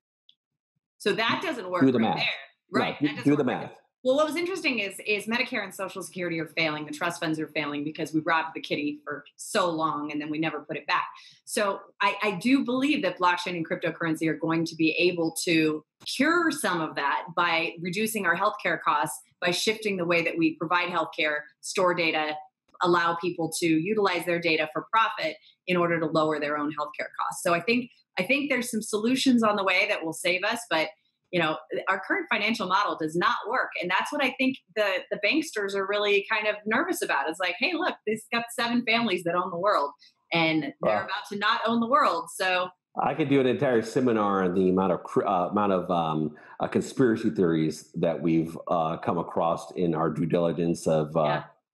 S2: So that doesn't work.
S3: Do the math.
S2: There. Right.
S3: Yeah, do the math.
S2: Well, what was interesting is Medicare and Social Security are failing. The trust funds are failing because we robbed the kitty for so long and then we never put it back. So I do believe that blockchain and cryptocurrency are going to be able to cure some of that by reducing our healthcare costs, by shifting the way that we provide healthcare, store data, allow people to utilize their data for profit in order to lower their own healthcare costs. So I think there's some solutions on the way that will save us, but our current financial model does not work. And that's what I think the banksters are really kind of nervous about. It's like, hey, look, this got 7 families that own the world, and they're about to not own the world. So
S3: I could do an entire seminar on the amount of conspiracy theories that we've come across in our due diligence of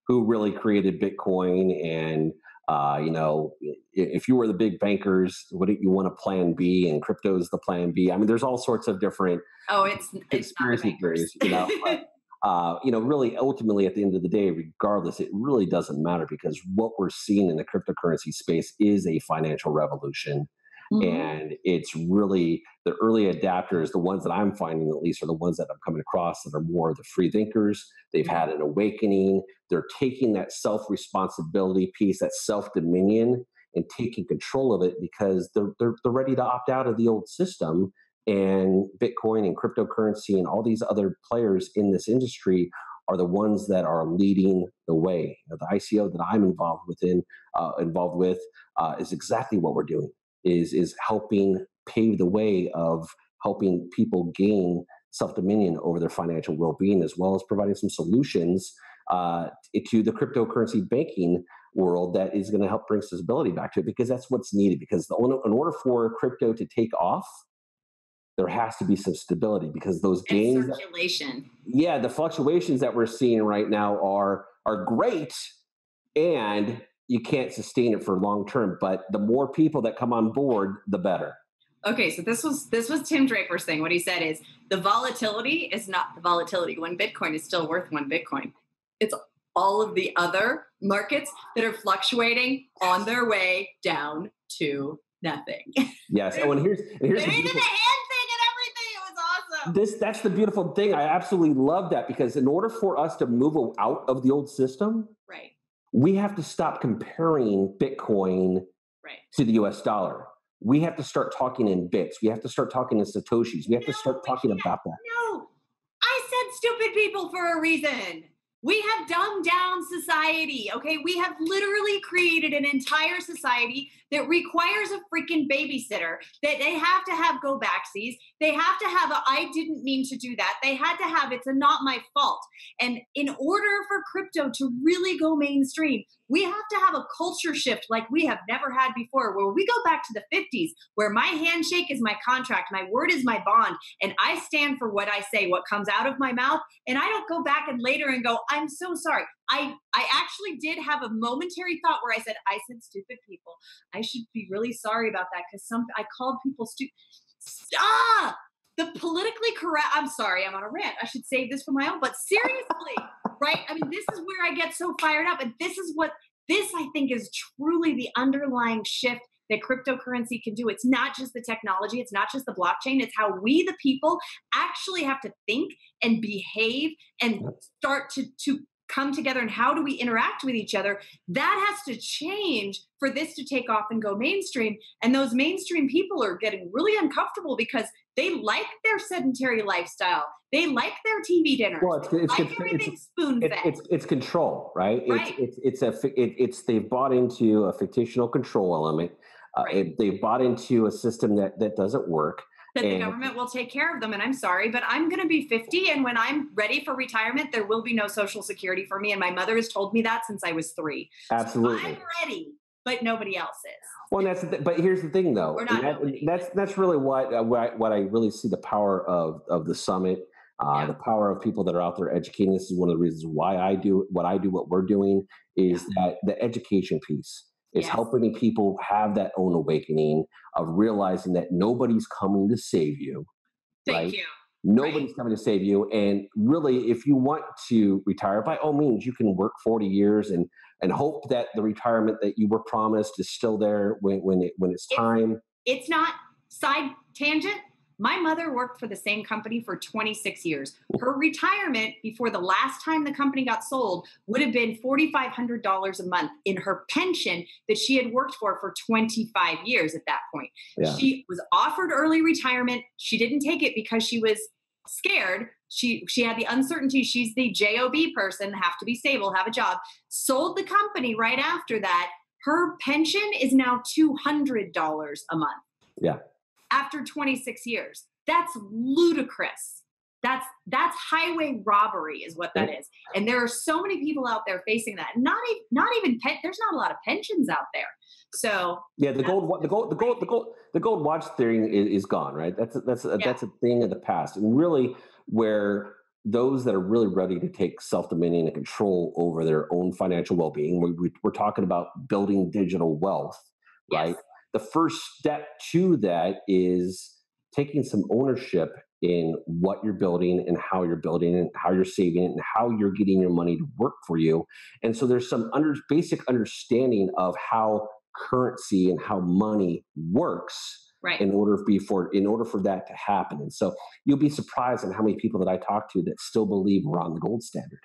S3: who really created Bitcoin, and if you were the big bankers, wouldn't you want a plan B, and crypto is the plan B? I mean, there's all sorts of different conspiracy theories, really ultimately at the end of the day, regardless, it really doesn't matter, because what we're seeing in the cryptocurrency space is a financial revolution. Mm-hmm. And it's really the early adapters, the ones that I'm finding at least, are the ones that I'm coming across that are more of the free thinkers. They've had an awakening. They're taking that self-responsibility piece, that self-dominion, and taking control of it, because they're ready to opt out of the old system. And Bitcoin and cryptocurrency and all these other players in this industry are the ones that are leading the way. The ICO that I'm involved with is exactly what we're doing. Is helping pave the way of helping people gain self-dominion over their financial well-being, as well as providing some solutions to the cryptocurrency banking world that is going to help bring stability back to it, because that's what's needed. Because in order for crypto to take off, there has to be some stability, because those gains,
S2: circulation.
S3: The fluctuations that we're seeing right now are great, and you can't sustain it for long term. But the more people that come on board, the better.
S2: Okay, so this was Tim Draper's thing. What he said is the volatility is not the volatility when Bitcoin is still worth 1 Bitcoin. It's all of the other markets that are fluctuating on their way down to nothing.
S3: Yes. Oh, and here's
S2: They did the hand thing and everything. It was awesome.
S3: that's the beautiful thing. I absolutely love that, because in order for us to move out of the old system,
S2: Right.
S3: we have to stop comparing Bitcoin
S2: Right.
S3: to the US dollar. We have to start talking in bits. We have to start talking in Satoshis. We have to start talking about that.
S2: No, I said stupid people for a reason. We have dumbed down society, okay? We have literally created an entire society that requires a freaking babysitter, that they have to have go backsies. They have to have a I didn't mean to do that. They had to have it's a not my fault. And in order for crypto to really go mainstream, we have to have a culture shift like we have never had before, where we go back to the 50s, where my handshake is my contract, my word is my bond, and I stand for what I say, what comes out of my mouth, and I don't go back and later and go, I'm so sorry. I actually did have a momentary thought where I said stupid people. I should be really sorry about that, because I called people stupid. Stop! The politically correct, I'm sorry, I'm on a rant. I should save this for my own, but seriously, right? I mean, this is where I get so fired up. And this I think is truly the underlying shift that cryptocurrency can do. It's not just the technology, it's not just the blockchain, it's how we, the people, actually have to think and behave and start to come together, and how do we interact with each other. That has to change for this to take off and go mainstream. And those mainstream people are getting really uncomfortable because they like their sedentary lifestyle. They like their TV dinners.
S3: Well,
S2: everything spoon fed.
S3: It's control, right?
S2: Right.
S3: It's they've bought into a fictional control element.
S2: Right.
S3: They've bought into a system that doesn't work.
S2: That the government will take care of them. And I'm sorry, but I'm going to be 50. And when I'm ready for retirement, there will be no Social Security for me. And my mother has told me that since I was 3.
S3: Absolutely.
S2: So I'm ready, but nobody else is.
S3: Well, but here's the thing, though.
S2: We're not
S3: that's really what I really see the power of the summit, the power of people that are out there educating. This is one of the reasons why I do what we're doing, is that the education piece is helping people have that own awakening of realizing that nobody's coming to save you.
S2: Thank you.
S3: Nobody's coming to save you. And really, if you want to retire, by all means, you can work 40 years and hope that the retirement that you were promised is still there when it's time.
S2: It's not. Side tangent. My mother worked for the same company for 26 years. Her retirement before the last time the company got sold would have been $4,500 a month in her pension that she had worked for 25 years at that point. Yeah. She was offered early retirement. She didn't take it because she was scared. She had the uncertainty. She's the JOB person, have to be stable, have a job. Sold the company right after that. Her pension is now $200 a month.
S3: Yeah.
S2: After 26 years. That's ludicrous. That's highway robbery is what that is. And there are so many people out there facing that. Not even there's not a lot of pensions out there. So
S3: yeah, the gold watch theory is gone, right? That's a thing of the past. And really, where those that are really ready to take self-dominion and control over their own financial well-being, we're talking about building digital wealth, right? Yes. The first step to that is taking some ownership in what you're building and how you're building it and how you're saving it and how you're getting your money to work for you. And so there's some basic understanding of how currency and how money works, right, in order for that to happen. And so you'll be surprised at how many people that I talk to that still believe we're on the gold standard.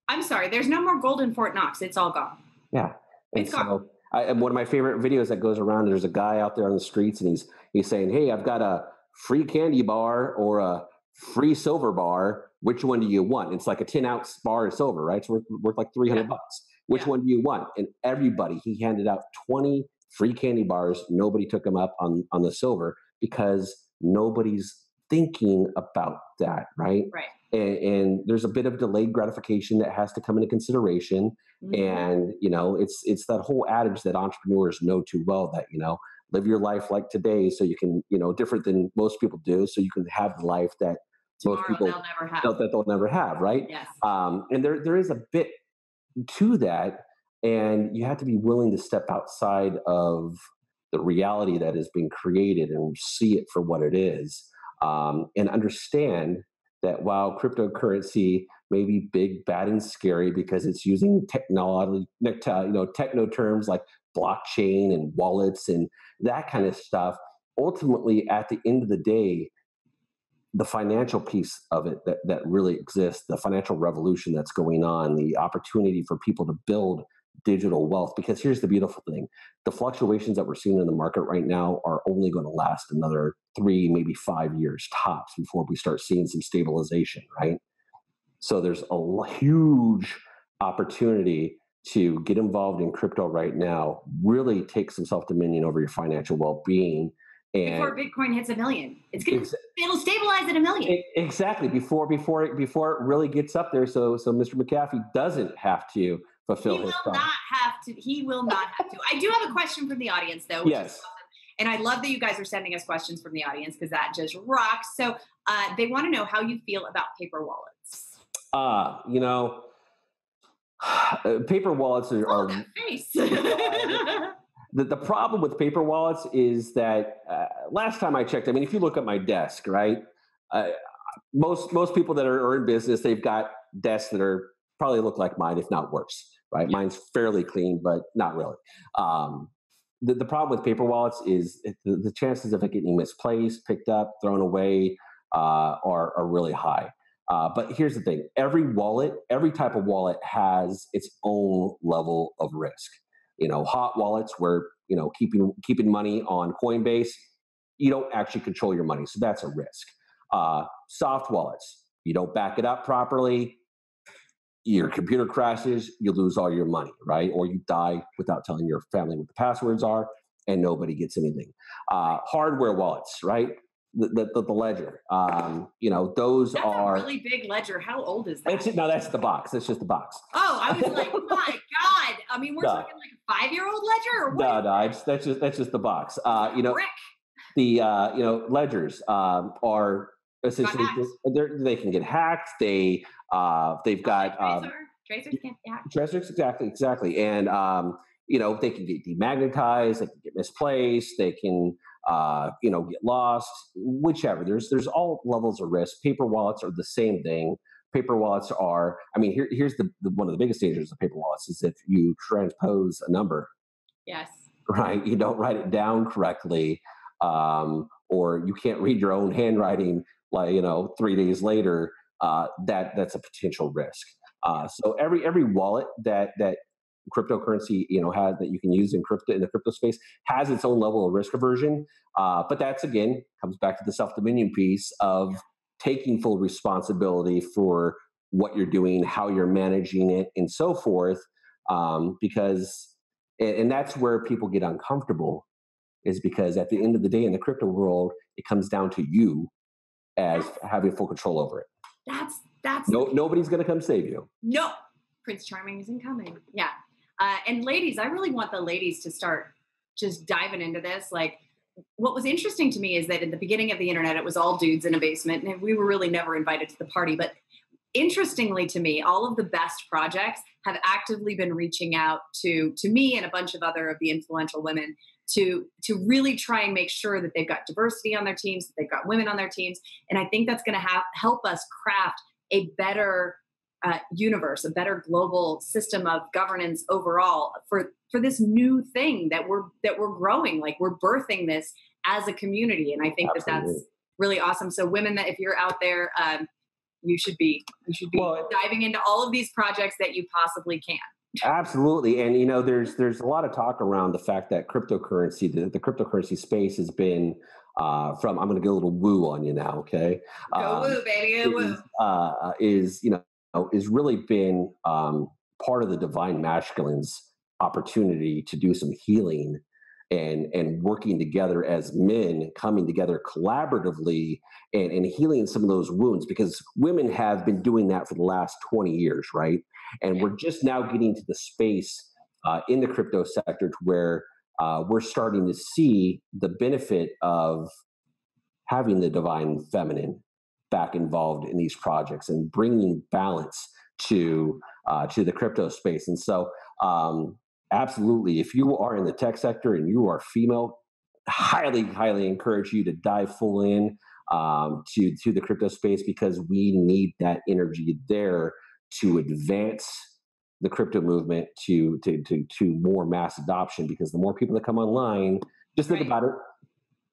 S2: I'm sorry, there's no more gold in Fort Knox. It's all gone.
S3: Yeah. And
S2: it's gone.
S3: One of my favorite videos that goes around, there's a guy out there on the streets and he's saying, hey, I've got a free candy bar or a free silver bar. Which one do you want? It's like a 10-ounce bar of silver, right? It's worth like $300. Which one do you want? And he handed out 20 free candy bars. Nobody took them up on the silver because nobody's thinking about that, right?
S2: Right.
S3: And there's a bit of delayed gratification that has to come into consideration. Mm-hmm. And, it's that whole adage that entrepreneurs know too well that, live your life like today so you can, different than most people do, so you can have the life that most people they'll never have, right?
S2: Yes.
S3: And there is a bit to that, and you have to be willing to step outside of the reality that is being created and see it for what it is, and understand that while cryptocurrency maybe big, bad, and scary because it's using technology, techno terms like blockchain and wallets and that kind of stuff. Ultimately, at the end of the day, the financial piece of it that really exists, the financial revolution that's going on, the opportunity for people to build digital wealth. Because here's the beautiful thing, the fluctuations that we're seeing in the market right now are only going to last another 3, maybe 5 years tops before we start seeing some stabilization, right? So there's a huge opportunity to get involved in crypto right now, really take some self-dominion over your financial well-being. And
S2: before Bitcoin hits 1 million, it'll stabilize at 1 million.
S3: Exactly, before it really gets up there. So Mr. McAfee doesn't have to fulfill his promise.
S2: He will not have to. I do have a question from the audience, though.
S3: Yes.
S2: And I love that you guys are sending us questions from the audience because that just rocks. So they want to know how you feel about paper wallets.
S3: Paper wallets are
S2: that face.
S3: The problem with paper wallets is that last time I checked, I mean, if you look at my desk, right, most people that are in business, they've got desks that are probably look like mine, if not worse, right? Yeah. Mine's fairly clean, but not really. The problem with paper wallets is the chances of it getting misplaced, picked up, thrown away are really high. But here's the thing: every type of wallet has its own level of risk. Hot wallets where, keeping money on Coinbase, you don't actually control your money. So that's a risk. Soft wallets, you don't back it up properly, your computer crashes, you lose all your money, right? Or you die without telling your family what the passwords are and nobody gets anything. Hardware wallets, right? The ledger, those
S2: that's
S3: are
S2: a really big ledger. How old is that?
S3: No, that's the box. That's just the box.
S2: Oh, I was like, my God. I mean, we're talking like a 5-year-old ledger or what?
S3: No, that's just the box. The ledgers are essentially they can get hacked. They've got
S2: tracers can't be hacked.
S3: Tracers, exactly, and they can get demagnetized, they can get misplaced, they can get lost, whichever. There's all levels of risk. Paper wallets are the same thing. Paper wallets are, here's the one of the biggest dangers of paper wallets is if you transpose a number.
S2: Yes.
S3: Right. You don't write it down correctly, or you can't read your own handwriting, 3 days later, that's a potential risk. So every wallet that cryptocurrency has that you can use in the crypto space has its own level of risk aversion, but that's again comes back to the self-dominion piece of taking full responsibility for what you're doing, how you're managing it, and so forth, because that's where people get uncomfortable, is because at the end of the day in the crypto world it comes down to you as having full control over it.
S2: That's
S3: nobody's going to come save you.
S2: No, Prince Charming isn't coming. Yeah. And ladies, I really want the ladies to start just diving into this. Like, what was interesting to me is that in the beginning of the internet, it was all dudes in a basement, and we were really never invited to the party. But interestingly to me, all of the best projects have actively been reaching out to me and a bunch of other of the influential women to really try and make sure that they've got diversity on their teams, that they've got women on their teams. And I think that's going to help us craft a better universe, a better global system of governance overall for this new thing that we're growing. Like, we're birthing this as a community, and I think that's really awesome. So, women, that if you're out there, you should be diving into all of these projects that you possibly can.
S3: Absolutely, and there's a lot of talk around the fact that cryptocurrency, the cryptocurrency space has been from. I'm going to get a little woo on you now, okay?
S2: Go woo, baby, go woo.
S3: Is really been part of the divine masculine's opportunity to do some healing and working together as men, coming together collaboratively and healing some of those wounds, because women have been doing that for the last 20 years, right? And we're just now getting to the space in the crypto sector to where we're starting to see the benefit of having the divine feminine back involved in these projects and bringing balance to the crypto space. And so, absolutely, if you are in the tech sector and you are female, highly encourage you to dive full in to the crypto space, because we need that energy there to advance the crypto movement to more mass adoption, because the more people that come online, just think about it.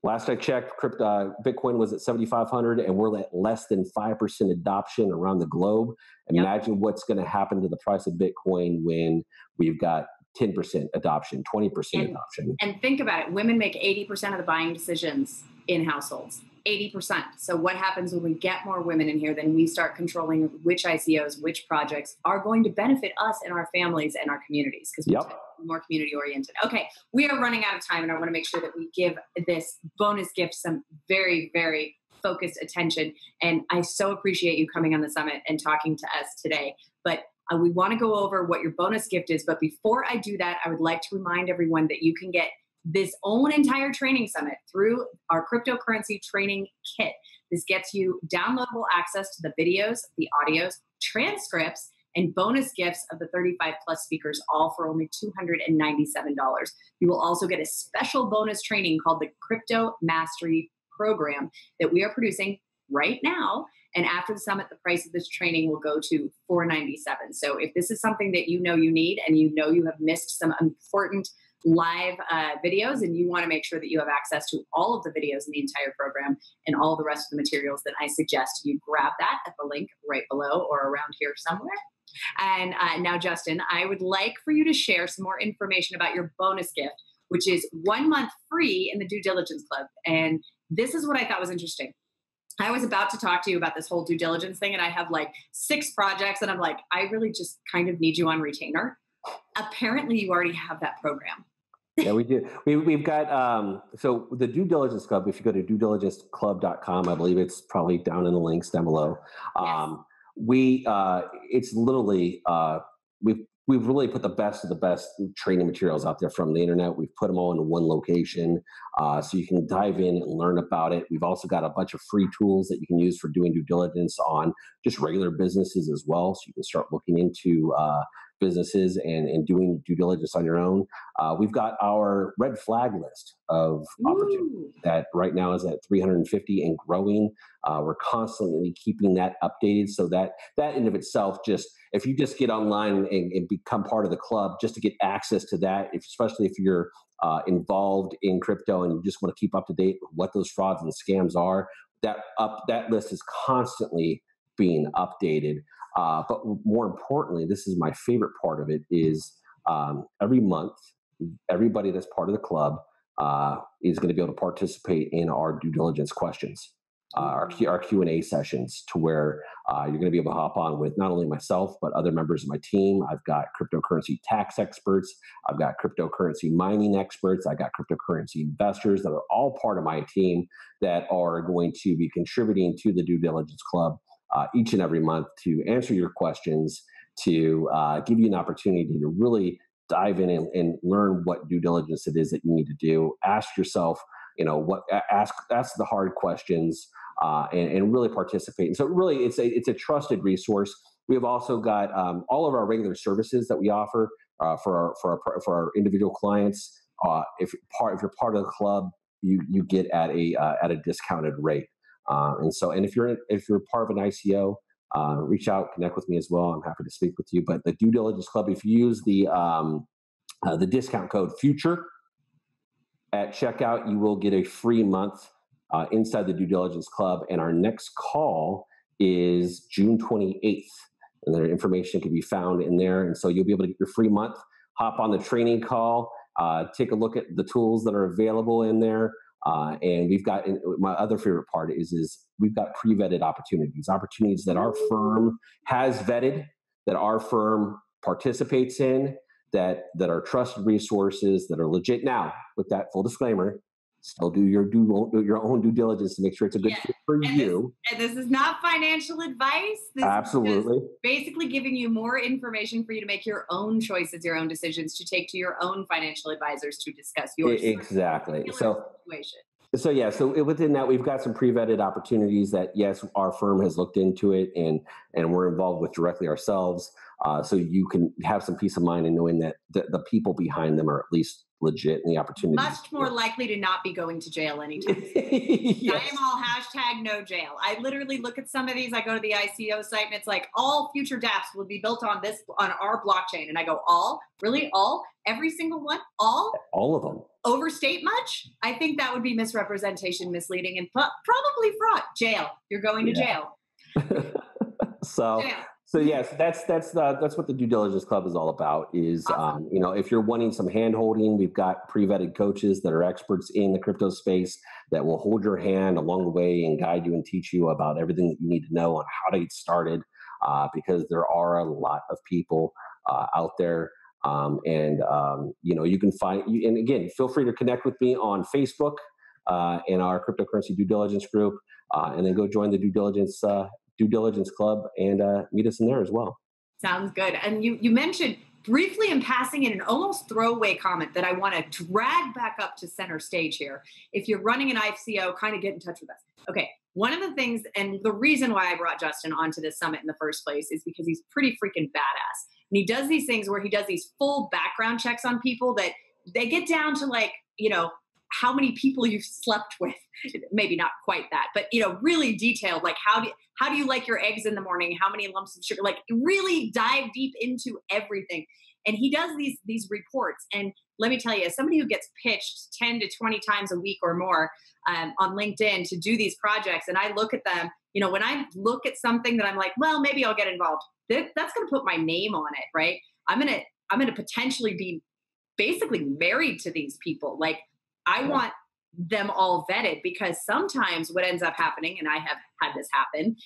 S3: Last I checked, Bitcoin was at 7,500, and we're at less than 5% adoption around the globe. Imagine what's going to happen to the price of Bitcoin when we've got 10% adoption, 20% adoption.
S2: And think about it. Women make 80% of the buying decisions in households. 80%. So what happens when we get more women in here? Then we start controlling which ICOs, which projects are going to benefit us and our families and our communities, because we're more community oriented. Okay, we are running out of time, and I want to make sure that we give this bonus gift some very, very focused attention. And I so appreciate you coming on the summit and talking to us today. But we want to go over what your bonus gift is. But before I do that, I would like to remind everyone that you can get this own entire training summit through our cryptocurrency training kit. This gets you downloadable access to the videos, the audios, transcripts, and bonus gifts of the 35 plus speakers, all for only $297. You will also get a special bonus training called the Crypto Mastery Program that we are producing right now. And after the summit, the price of this training will go to $497. So if this is something that you know you need, and you know you have missed some important live videos, and you want to make sure that you have access to all of the videos in the entire program and all the rest of the materials, then I suggest you grab that at the link right below or around here somewhere. And now, Justin, I would like for you to share some more information about your bonus gift, which is 1 month free in the Due Diligence Club. And this is what I thought was interesting. I was about to talk to you about this whole due diligence thing, and I have like 6 projects, and I'm like, I really just kind of need you on retainer. Apparently, you already have that program.
S3: Yeah, we do. We've got, so the Due Diligence Club, if you go to duediligenceclub.com, I believe it's probably down in the links down below. It's literally, we've really put the best of the best training materials out there from the internet. We've put them all in one location, so you can dive in and learn about it. We've also got a bunch of free tools that you can use for doing due diligence on just regular businesses as well. So you can start looking into businesses and doing due diligence on your own. We've got our red flag list of opportunities that right now is at 350 and growing. We're constantly keeping that updated, so that in of itself, just if you just get online and become part of the club, just to get access to that, especially if you're involved in crypto and you just want to keep up to date with what those frauds and scams are, that list is constantly being updated. But more importantly, this is my favorite part of it, is every month, everybody that's part of the club is going to be able to participate in our due diligence questions, our Q&A sessions, to where you're going to be able to hop on with not only myself, but other members of my team. I've got cryptocurrency tax experts. I've got cryptocurrency mining experts. I got cryptocurrency investors that are all part of my team that are going to be contributing to the Due Diligence Club each and every month to answer your questions, to give you an opportunity to really dive in and learn what due diligence it is that you need to do. Ask yourself, ask the hard questions, and really participate. And so really it's a trusted resource. We have also got all of our regular services that we offer for our individual clients. If you're part of the club, you get at a discounted rate. And if you're part of an ICO, reach out, connect with me as well. I'm happy to speak with you. But the Due Diligence Club, if you use the discount code FUTURE at checkout, you will get a free month inside the Due Diligence Club. And our next call is June 28th. And their information can be found in there. And so you'll be able to get your free month, hop on the training call, take a look at the tools that are available in there. And we've got, my other favorite part is we've got pre-vetted opportunities that our firm has vetted, that our firm participates in, that are trusted resources, that are legit. Now, with that full disclaimer, still do your own due diligence to make sure it's a good fit for you.
S2: This is not financial advice. This
S3: Absolutely.
S2: is basically giving you more information for you to make your own choices, your own decisions, to take to your own financial advisors to discuss your
S3: exactly
S2: situation.
S3: So within that, we've got some pre-vetted opportunities that, yes, our firm has looked into it and we're involved with directly ourselves. So you can have some peace of mind in knowing that the people behind them are at least legit and the opportunity.
S2: Much more likely to not be going to jail anytime soon.
S3: Yes.
S2: I am all hashtag no jail. I literally look at some of these. I go to the ICO site and it's like all future dApps will be built on our blockchain. And I go, all? Really? All? Every single one? All?
S3: All of them.
S2: Overstate much? I think that would be misrepresentation, misleading, and probably fraud. Jail. You're going to jail.
S3: So yes, that's what the Due Diligence Club is all about. Is
S2: Awesome.
S3: If you're wanting some hand holding, we've got pre-vetted coaches that are experts in the crypto space that will hold your hand along the way and guide you and teach you about everything that you need to know on how to get started. Because there are a lot of people out there, you can find. And again, feel free to connect with me on Facebook in our cryptocurrency due diligence group, and then go join the Due Diligence Club and meet us in there as well.
S2: Sounds good. And you mentioned briefly in passing in an almost throwaway comment that I want to drag back up to center stage here. If you're running an ICO, kind of get in touch with us. Okay. One of the things, and the reason why I brought Justin onto this summit in the first place is because he's pretty freaking badass. And he does these things where he does these full background checks on people that they get down to how many people you've slept with. Maybe not quite that, but really detailed, like how do you like your eggs in the morning? How many lumps of sugar? Like really dive deep into everything. And he does these reports. And let me tell you, as somebody who gets pitched 10 to 20 times a week or more on LinkedIn to do these projects, and I look at them, when I look at something that I'm like, well, maybe I'll get involved. That's going to put my name on it, right? I'm going to potentially be basically married to these people. Like I want them all vetted, because sometimes what ends up happening, and I have had this happen,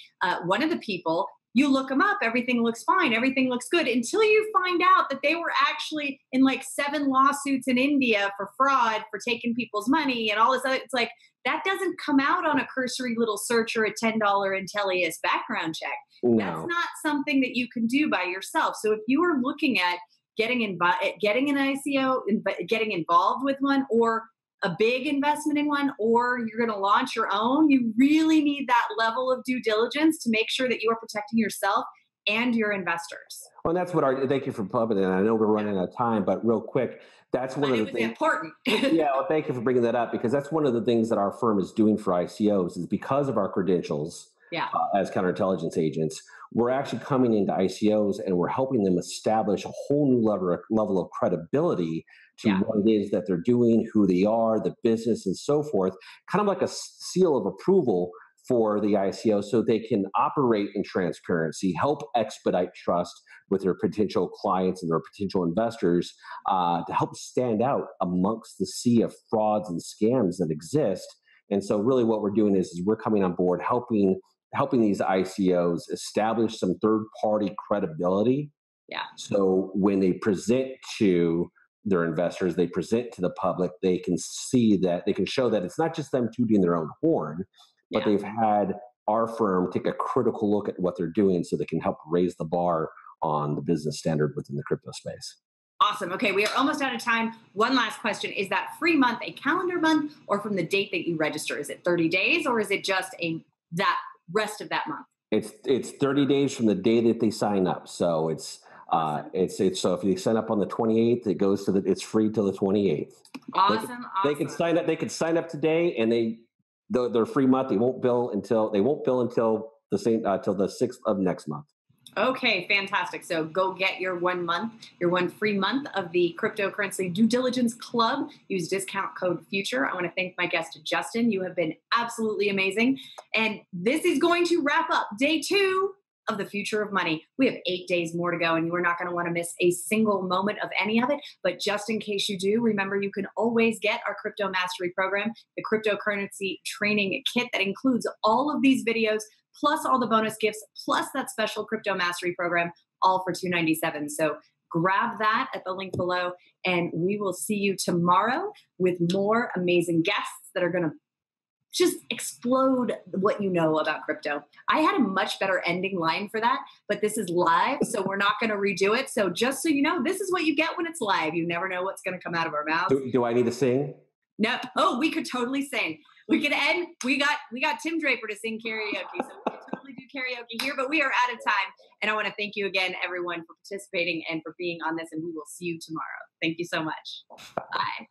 S2: one of the people, you look them up, everything looks fine, everything looks good, until you find out that they were actually in like 7 lawsuits in India for fraud, for taking people's money and all this other. It's like, that doesn't come out on a cursory little search or a $10 Intellius background check.
S3: No.
S2: That's not something that you can do by yourself. So if you are looking at getting an ICO, getting involved with one, or a big investment in one, or you're going to launch your own, you really need that level of due diligence to make sure that you are protecting yourself and your investors.
S3: Well, and that's what thank you for pumping it. I know we're running out of time, but real quick, that's one of the things.
S2: Important.
S3: Yeah, well, thank you for bringing that up, because that's one of the things that our firm is doing for ICOs is because of our credentials as counterintelligence agents, we're actually coming into ICOs and we're helping them establish a whole new level of credibility to what it is that they're doing, who they are, the business, and so forth, kind of like a seal of approval for the ICO so they can operate in transparency, help expedite trust with their potential clients and their potential investors, to help stand out amongst the sea of frauds and scams that exist. And so really what we're doing is we're coming on board, helping these ICOs establish some third-party credibility.
S2: Yeah.
S3: So when they present to their investors, they present to the public, they can see that, they can show that it's not just them tooting their own horn, but they've had our firm take a critical look at what they're doing so they can help raise the bar on the business standard within the crypto space.
S2: Awesome. Okay, we are almost out of time. One last question. Is that free month a calendar month, or from the date that you register? Is it 30 days or is it just that rest of that month?
S3: It's 30 days from the day that they sign up. So it's so if you sign up on the 28th, it goes to it's free till the 28th.
S2: Awesome.
S3: They can sign up. They can sign up today, and their free month. They won't bill until the 6th of next month.
S2: Okay, fantastic. So go get your 1 month, your one free month of the Cryptocurrency Due Diligence Club. Use discount code FUTURE. I want to thank my guest, Justin. You have been absolutely amazing. And this is going to wrap up day 2 of the Future of Money. We have 8 days more to go, and you are not going to want to miss a single moment of any of it. But just in case you do, remember you can always get our Crypto Mastery Program, the cryptocurrency training kit that includes all of these videos, plus all the bonus gifts, plus that special Crypto Mastery Program, all for $297. So grab that at the link below, and we will see you tomorrow with more amazing guests that are going to just explode what you know about crypto. I had a much better ending line for that, but this is live, so we're not going to redo it. So just so you know, this is what you get when it's live. You never know what's going to come out of our mouths.
S3: Do I need to sing?
S2: No. Oh, we could totally sing. We could end. We got Tim Draper to sing karaoke, so we could totally do karaoke here, but we are out of time. And I want to thank you again, everyone, for participating and for being on this. And we will see you tomorrow. Thank you so much. Bye.